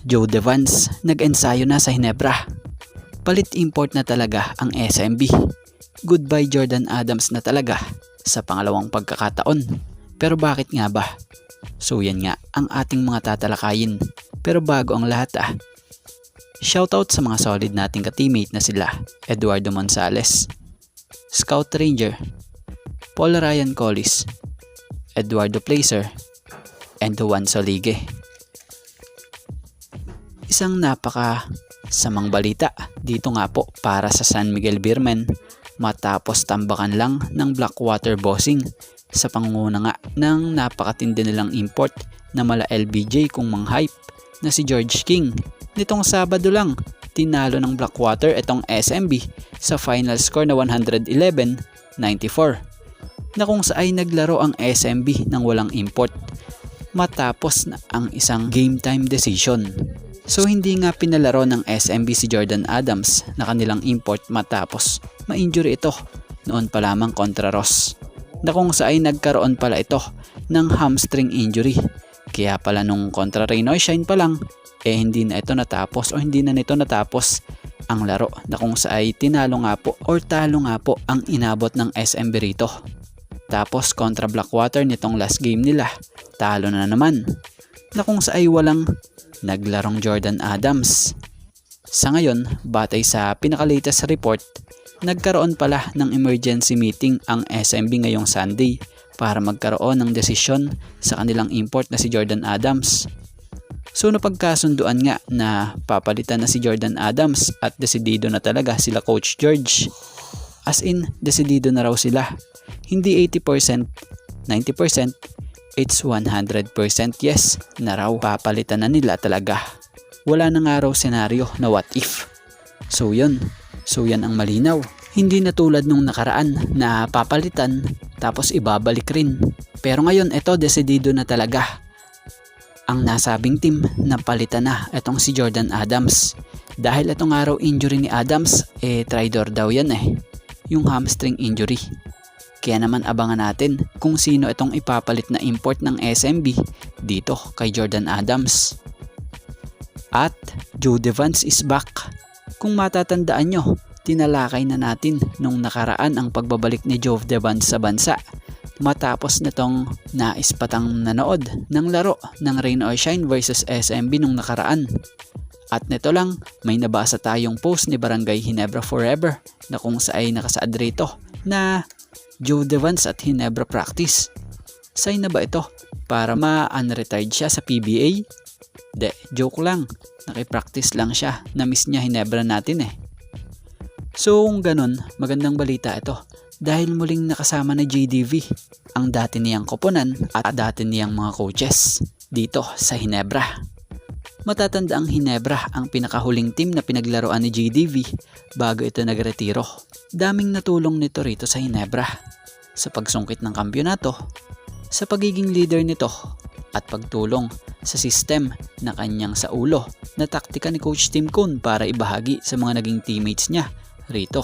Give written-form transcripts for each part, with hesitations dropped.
Joe Devance nag-ensayo na sa Hinebra. Palit import na talaga ang SMB. Goodbye Jordan Adams na talaga sa pangalawang pagkakataon. Pero bakit nga ba? So yan nga ang ating mga tatalakayin. Pero bago ang lahat shoutout sa mga solid nating ka-teammate na sila Eduardo Monsales, Scout Ranger, Paul Ryan Collis, Eduardo Placer, and Juan Solige. Isang samang balita dito nga po para sa San Miguel Beermen matapos tambakan lang ng Blackwater Bossing sa pangunguna nga ng napakatindi nilang import na mala LBJ kung mang-hype na si George King. Nitong Sabado lang, tinalo ng Blackwater itong SMB sa final score na 111-94 na kung saan naglaro ang SMB ng walang import matapos na ang isang game time decision. So hindi nga pinalaro ng SMB si Jordan Adams na kanilang import matapos ma-injury ito noon pa lamang kontra Ross, na kung saan nagkaroon pala ito ng hamstring injury. Kaya pala nung kontra Reynoy Shine pa lang hindi na ito natapos o hindi na nito natapos ang laro, na kung saan tinalo nga po or talo nga po ang inabot ng SMB rito. Tapos kontra Blackwater nitong last game nila, talo na naman, na kung saan walang naglarong Jordan Adams. Sa ngayon, batay sa pinaka-latest report, nagkaroon pala ng emergency meeting ang SMB ngayong Sunday para magkaroon ng desisyon sa kanilang import na si Jordan Adams. So napagkasunduan nga na papalitan na si Jordan Adams at desidido na talaga sila Coach George. As in, desidido na raw sila. Hindi 80%, 90%, it's 100% yes na raw papalitan na nila talaga. Wala na nga raw senaryo na what if. So yan ang malinaw. Hindi na tulad nung nakaraan na papalitan tapos ibabalik rin. Pero ngayon ito desidido na talaga ang nasabing team na palitan na itong si Jordan Adams. Dahil itong araw injury ni Adams tridor daw yan yung hamstring injury. Kaya naman abangan natin kung sino itong ipapalit na import ng SMB dito kay Jordan Adams. At Joe Devance is back. Kung matatandaan nyo, tinalakay na natin nung nakaraan ang pagbabalik ni Joe Devance sa bansa matapos nitong naispatang nanood ng laro ng Rain or Shine versus SMB nung nakaraan. At nito lang, may nabasa tayong post ni Barangay Hinebra Forever na kung saan nakasaad rito na Joe Devance at Hinebra practice. Sign na ba ito para ma-unretired siya sa PBA? De, joke lang. Nakipractice lang siya. Na-miss niya Hinebra natin So kung ganun, magandang balita ito dahil muling nakasama na JDV, ang dati niyang koponan at dati niyang mga coaches dito sa Hinebra. Matatanda ang Hinebra ang pinakahuling team na pinaglaruan ni JDV bago ito nagretiro. Daming natulong nito rito sa Hinebra sa pagsungkit ng kampyonato, sa pagiging leader nito at pagtulong sa system na kanyang sa ulo na taktika ni Coach Tim Cone para ibahagi sa mga naging teammates niya rito.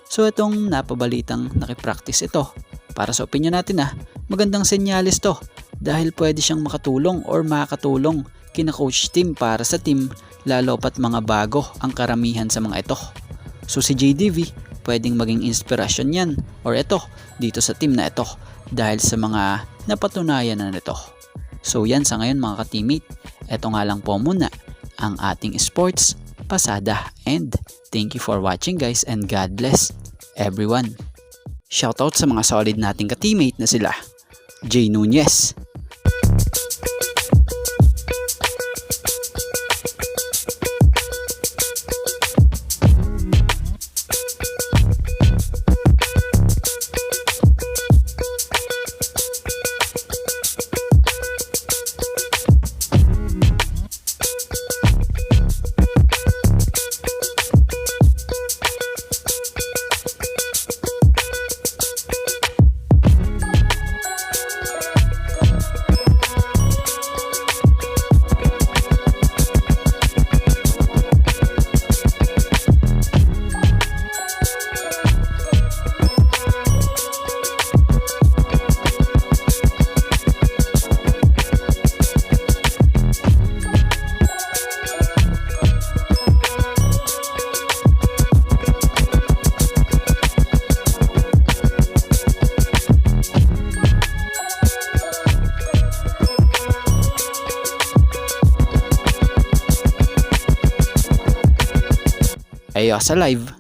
So itong napabalitang nakipractice ito, para sa opinion natin magandang senyales to dahil pwede siyang makatulong or makakatulong kina Coach Tim para sa team, lalo pat mga bago ang karamihan sa mga ito. So si JDV pwedeng maging inspirasyon yan or ito dito sa team na ito dahil sa mga napatunayan na nito. So yan sa ngayon mga ka-teammate. Ito nga lang po muna ang ating sports pasada, and thank you for watching guys, and God bless everyone. Shoutout sa mga solid nating ka-teammate na sila Jay Nunez, Ayo sa live.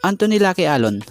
Anthony Lucky Alon.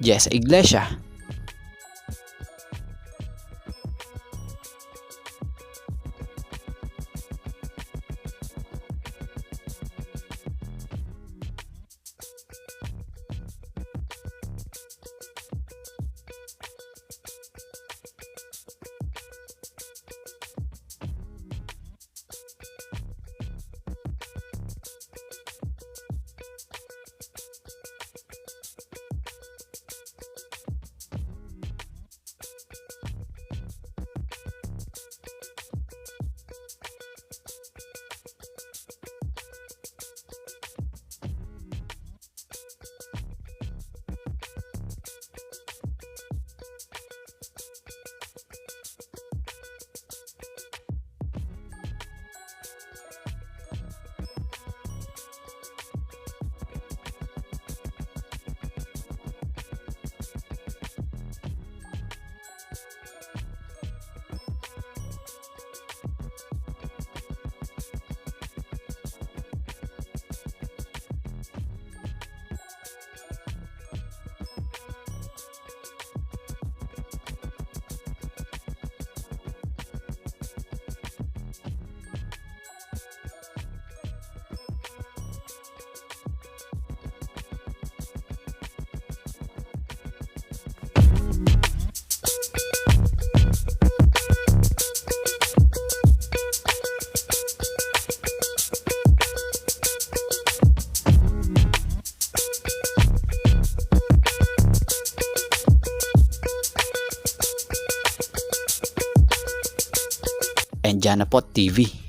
Jessa Iglesia. and Janapot TV.